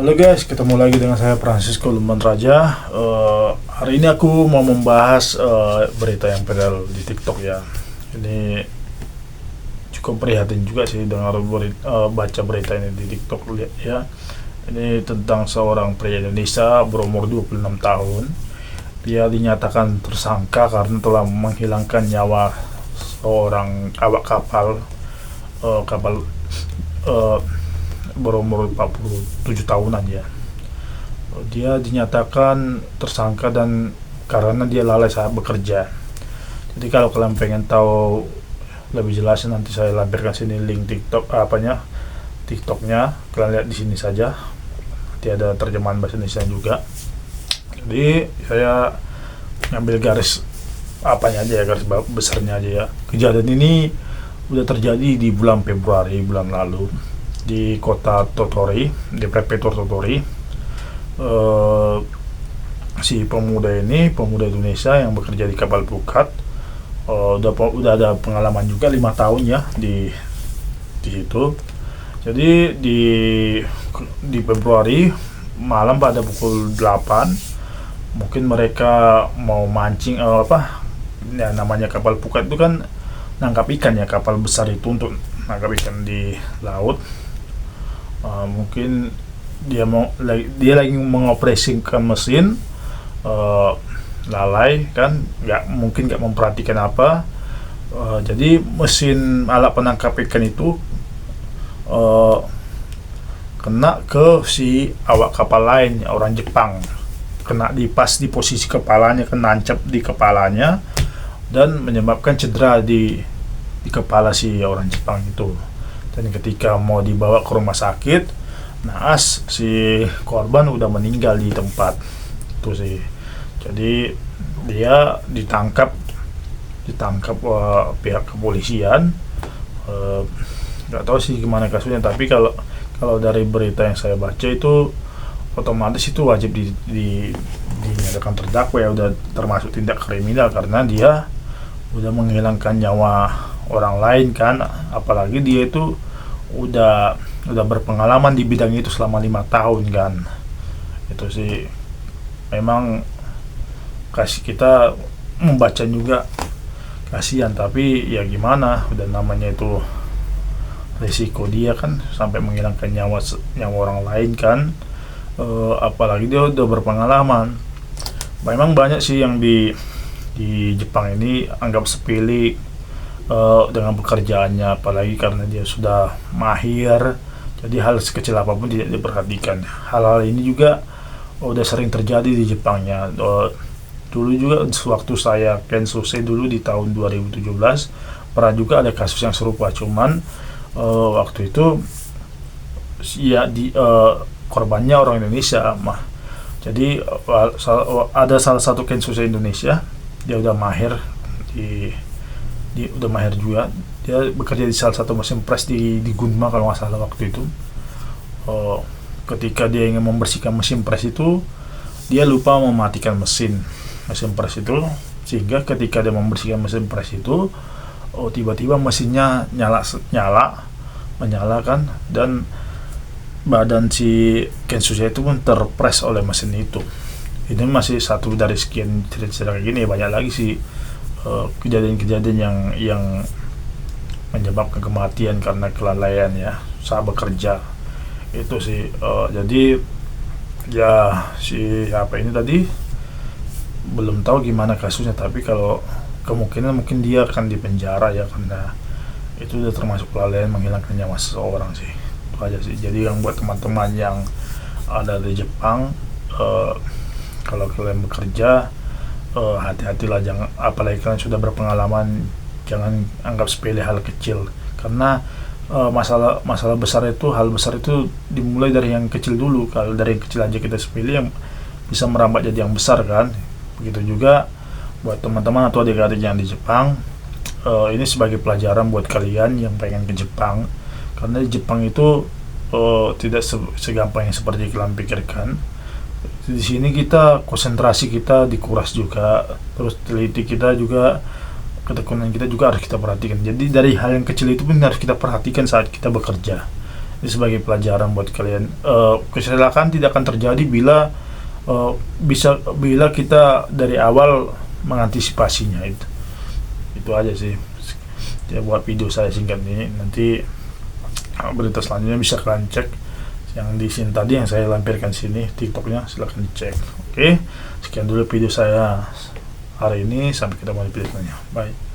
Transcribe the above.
Halo guys, ketemu lagi dengan saya Francisco Lumban Raja. Hari ini aku mau membahas berita yang viral di TikTok ya. Ini cukup prihatin juga sih dengar baca berita ini di TikTok lihat ya. Ini tentang seorang pria Indonesia berumur 26 tahun. Dia dinyatakan tersangka karena telah menghilangkan nyawa seorang awak kapal berumur 47 tahunan ya. Dia dinyatakan tersangka dan karena dia lalai saat bekerja. Jadi kalau kalian pengen tahu lebih jelasnya, nanti saya lampirkan sini link TikToknya. Kalian lihat di sini saja. Nanti ada terjemahan bahasa Indonesia juga. Jadi saya ngambil garis garis besarnya aja ya. Kejadian ini udah terjadi di bulan Februari bulan lalu di kota Totori, di prefektur Totori. Si pemuda Indonesia yang bekerja di kapal pukat, udah ada pengalaman juga 5 tahun ya di situ. Jadi di Februari malam pada pukul 8, mungkin mereka mau mancing namanya kapal pukat itu kan nangkap ikan ya, kapal besar itu untuk nangkap ikan di laut. Mungkin dia lagi mengoperasikan mesin, lalai kan, nggak memperhatikan apa. Jadi mesin alat penangkap ikan itu kena ke si awak kapal lain, orang Jepang, kena pas di posisi kepalanya, kena nancap di kepalanya dan menyebabkan cedera di kepala si orang Jepang itu. Dan ketika mau dibawa ke rumah sakit, naas si korban udah meninggal di tempat itu sih. Jadi dia ditangkap pihak kepolisian. Nggak tahu sih gimana kasusnya, tapi kalau dari berita yang saya baca itu otomatis itu wajib dinyatakan terdakwa ya, udah termasuk tindak kriminal karena dia udah menghilangkan nyawa orang lain kan, apalagi dia itu udah berpengalaman di bidang itu selama 5 tahun kan. Itu sih memang kita membaca juga kasihan, tapi ya gimana, udah namanya itu risiko dia kan sampai menghilangkan nyawa orang lain kan. Apalagi dia udah berpengalaman. Memang banyak sih yang di Jepang ini anggap sepele dengan pekerjaannya, apalagi karena dia sudah mahir, jadi hal sekecil apapun tidak diperhatikan. Hal-hal ini juga udah sering terjadi di Jepangnya. Dulu juga waktu saya Kensusei dulu di tahun 2017 pernah juga ada kasus yang serupa, cuman waktu itu ya korbannya orang Indonesia jadi ada salah satu Kensusei Indonesia, dia udah mahir udah mahir juga. Dia bekerja di salah satu mesin press di Gunma kalau nggak salah waktu itu. Ketika dia ingin membersihkan mesin press itu, dia lupa mematikan mesin press itu, sehingga ketika dia membersihkan mesin press itu, tiba-tiba mesinnya menyala kan, dan badan si Kensuya itu pun terpres oleh mesin itu. Ini masih satu dari sekian cerita kayak gini, banyak lagi sih kejadian-kejadian yang menyebabkan kematian karena kelalaian ya saat bekerja itu sih. Jadi ya si ini tadi belum tahu gimana kasusnya, tapi kalau kemungkinan mungkin dia akan dipenjara ya, karena itu udah termasuk kelalaian menghilangkan nyawa seseorang sih. Itu aja sih. Jadi yang buat teman-teman yang ada di Jepang, kalau kalian bekerja, hati-hatilah, jangan, apalagi kalian sudah berpengalaman, jangan anggap sepele hal kecil, karena masalah besar itu, hal besar itu dimulai dari yang kecil dulu. Kalau dari yang kecil aja kita sepele, yang bisa merambat jadi yang besar kan. Begitu juga buat teman-teman atau adik-adik yang di Jepang, ini sebagai pelajaran buat kalian yang pengen ke Jepang, karena di Jepang itu tidak segampang yang seperti kalian pikirkan. Di sini kita konsentrasi kita dikuras juga, terus teliti kita juga, ketekunan kita juga harus kita perhatikan. Jadi dari hal yang kecil itu pun harus kita perhatikan saat kita bekerja. Ini sebagai pelajaran buat kalian. Kecelakaan tidak akan terjadi bila bila kita dari awal mengantisipasinya. Itu aja sih ya buat video saya singkat ini. Nanti berita selanjutnya bisa kalian cek yang di sini tadi yang saya lampirkan sini TikToknya, silahkan dicek. Oke, sekian dulu video saya hari ini, sampai ketemu di video selanjutnya. Bye.